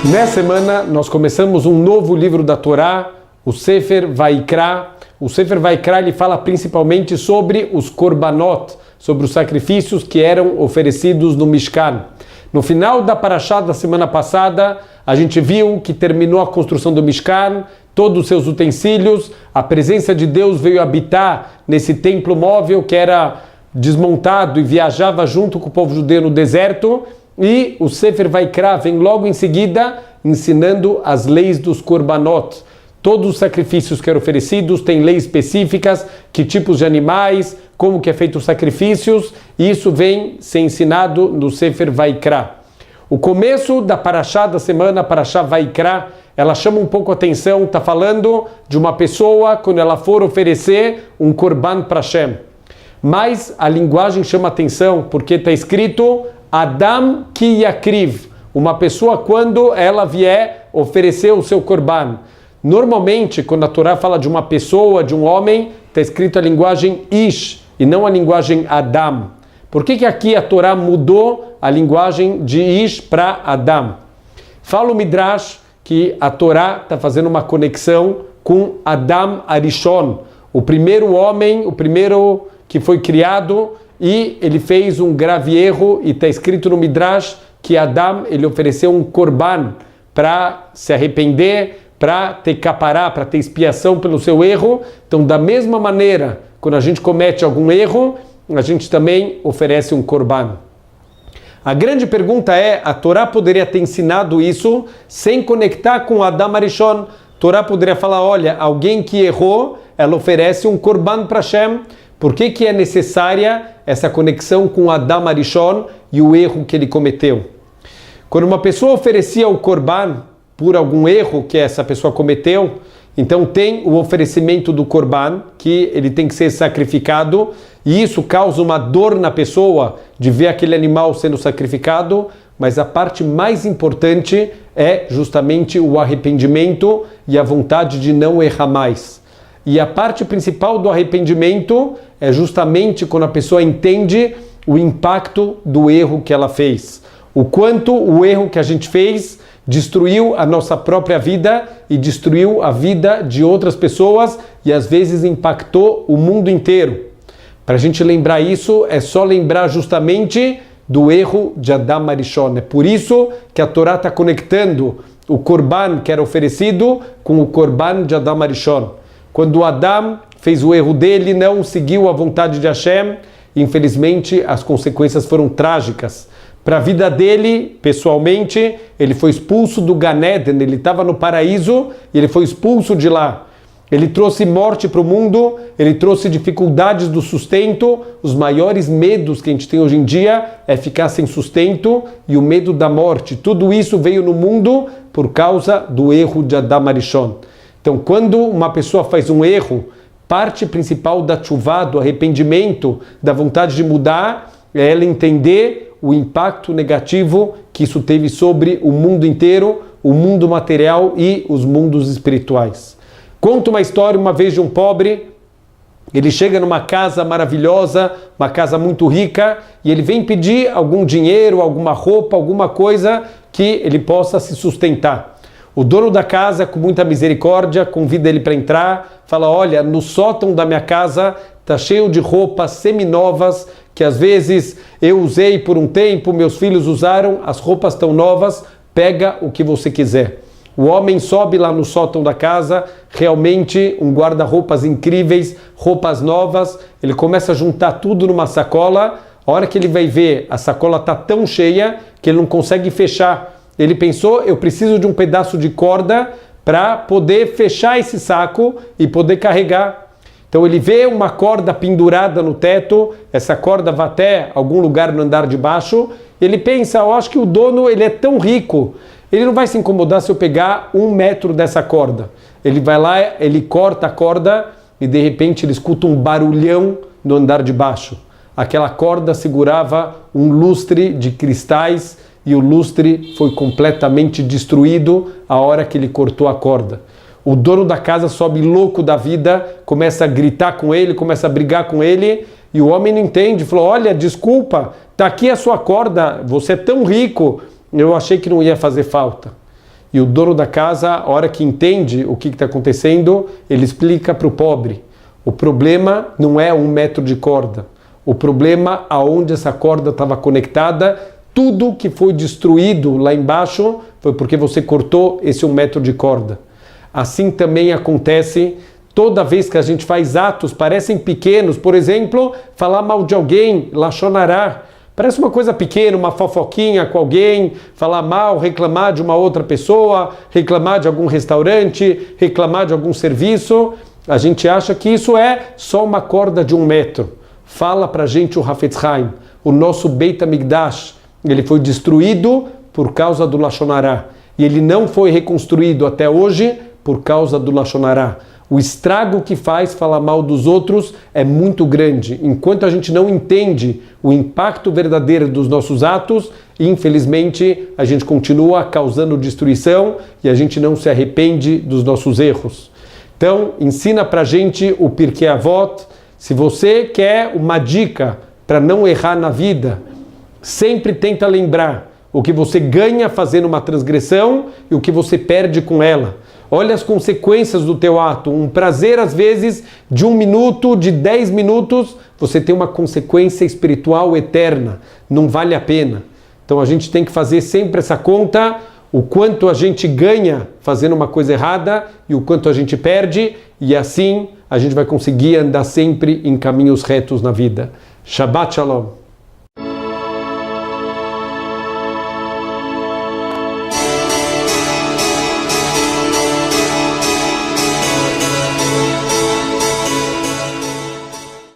Nessa semana nós começamos um novo livro da Torá, o Sefer Vaikra. O Sefer Vaikra ele fala principalmente sobre os korbanot, sobre os sacrifícios que eram oferecidos no Mishkan. No final da Parashá da semana passada, a gente viu que terminou a construção do Mishkan, todos os seus utensílios, a presença de Deus veio habitar nesse templo móvel que era desmontado e viajava junto com o povo judeu no deserto. E o Sefer Vaikra vem logo em seguida ensinando as leis dos korbanot. Todos os sacrifícios que eram oferecidos têm leis específicas, que tipos de animais, como que é feito os sacrifícios, e isso vem ser ensinado no Sefer Vaikra. O começo da Parashá da semana, a Parashá Vaikra, ela chama um pouco a atenção, está falando de uma pessoa quando ela for oferecer um korban para Hashem. Mas a linguagem chama atenção porque está escrito Adam ki yakriv, uma pessoa quando ela vier oferecer o seu korban. Normalmente, quando a Torá fala de uma pessoa, de um homem, está escrito a linguagem Ish e não a linguagem Adam. Por que aqui a Torá mudou a linguagem de Ish para Adam? Fala o Midrash que a Torá está fazendo uma conexão com Adam Arishon, o primeiro homem, o primeiro que foi criado, e ele fez um grave erro, e está escrito no Midrash que Adam ele ofereceu um korban para se arrepender, para ter capará, para ter expiação pelo seu erro. Então, da mesma maneira, quando a gente comete algum erro, a gente também oferece um korban. A grande pergunta é, a Torá poderia ter ensinado isso sem conectar com Adam Arishon? A Torá poderia falar, olha, alguém que errou, ela oferece um korban para Hashem. Por que é necessária essa conexão com Adam Arishon e o erro que ele cometeu? Quando uma pessoa oferecia o korban por algum erro que essa pessoa cometeu, então tem o oferecimento do korban, que ele tem que ser sacrificado, e isso causa uma dor na pessoa de ver aquele animal sendo sacrificado, mas a parte mais importante é justamente o arrependimento e a vontade de não errar mais. E a parte principal do arrependimento é justamente quando a pessoa entende o impacto do erro que ela fez. O quanto o erro que a gente fez destruiu a nossa própria vida e destruiu a vida de outras pessoas e às vezes impactou o mundo inteiro. Para a gente lembrar isso, é só lembrar justamente do erro de Adam Arishon. É por isso que a Torá está conectando o korban que era oferecido com o korban de Adam Arishon. Quando Adam fez o erro dele, não seguiu a vontade de Hashem, infelizmente as consequências foram trágicas. Para a vida dele, pessoalmente, ele foi expulso do Gan Eden, ele estava no paraíso e ele foi expulso de lá. Ele trouxe morte para o mundo, ele trouxe dificuldades do sustento. Os maiores medos que a gente tem hoje em dia é ficar sem sustento e o medo da morte. Tudo isso veio no mundo por causa do erro de Adam Arishon. Então, quando uma pessoa faz um erro, parte principal da tchuvá, do arrependimento, da vontade de mudar, é ela entender o impacto negativo que isso teve sobre o mundo inteiro, o mundo material e os mundos espirituais. Conto uma história uma vez de um pobre. Ele chega numa casa maravilhosa, uma casa muito rica, e ele vem pedir algum dinheiro, alguma roupa, alguma coisa que ele possa se sustentar. O dono da casa, com muita misericórdia, convida ele para entrar, fala, olha, no sótão da minha casa está cheio de roupas seminovas, que às vezes eu usei por um tempo, meus filhos usaram, as roupas estão novas, pega o que você quiser. O homem sobe lá no sótão da casa, realmente um guarda-roupas incríveis, roupas novas, ele começa a juntar tudo numa sacola, a hora que ele vai ver, a sacola está tão cheia que ele não consegue fechar. Ele pensou, eu preciso de um pedaço de corda para poder fechar esse saco e poder carregar. Então ele vê uma corda pendurada no teto, essa corda vai até algum lugar no andar de baixo, ele pensa, eu acho que o dono ele é tão rico, ele não vai se incomodar se eu pegar 1 metro dessa corda. Ele vai lá, ele corta a corda e de repente ele escuta um barulhão no andar de baixo. Aquela corda segurava um lustre de cristais e o lustre foi completamente destruído a hora que ele cortou a corda. O dono da casa sobe louco da vida, começa a gritar com ele, começa a brigar com ele, e o homem não entende, falou, olha, desculpa, tá aqui a sua corda, você é tão rico, eu achei que não ia fazer falta. E o dono da casa, a hora que entende o que está acontecendo, ele explica para o pobre. O problema não é 1 metro de corda. O problema aonde essa corda estava conectada, tudo que foi destruído lá embaixo foi porque você cortou esse 1 metro de corda. Assim também acontece toda vez que a gente faz atos, parecem pequenos, por exemplo, falar mal de alguém, lashon hará. Parece uma coisa pequena, uma fofoquinha com alguém, falar mal, reclamar de uma outra pessoa, reclamar de algum restaurante, reclamar de algum serviço. A gente acha que isso é só uma corda de 1 metro. Fala pra gente o Hafetz Haim, o nosso Beit HaMikdash, ele foi destruído por causa do lashon hará. E ele não foi reconstruído até hoje por causa do lashon hará. O estrago que faz falar mal dos outros é muito grande. Enquanto a gente não entende o impacto verdadeiro dos nossos atos, infelizmente a gente continua causando destruição e a gente não se arrepende dos nossos erros. Então, ensina pra gente o Pirkei Avot. Se você quer uma dica para não errar na vida, sempre tenta lembrar o que você ganha fazendo uma transgressão e o que você perde com ela. Olha as consequências do teu ato. Um prazer, às vezes, de 1 minuto, de 10 minutos, você tem uma consequência espiritual eterna. Não vale a pena. Então a gente tem que fazer sempre essa conta, o quanto a gente ganha fazendo uma coisa errada e o quanto a gente perde, e assim a gente vai conseguir andar sempre em caminhos retos na vida. Shabbat Shalom.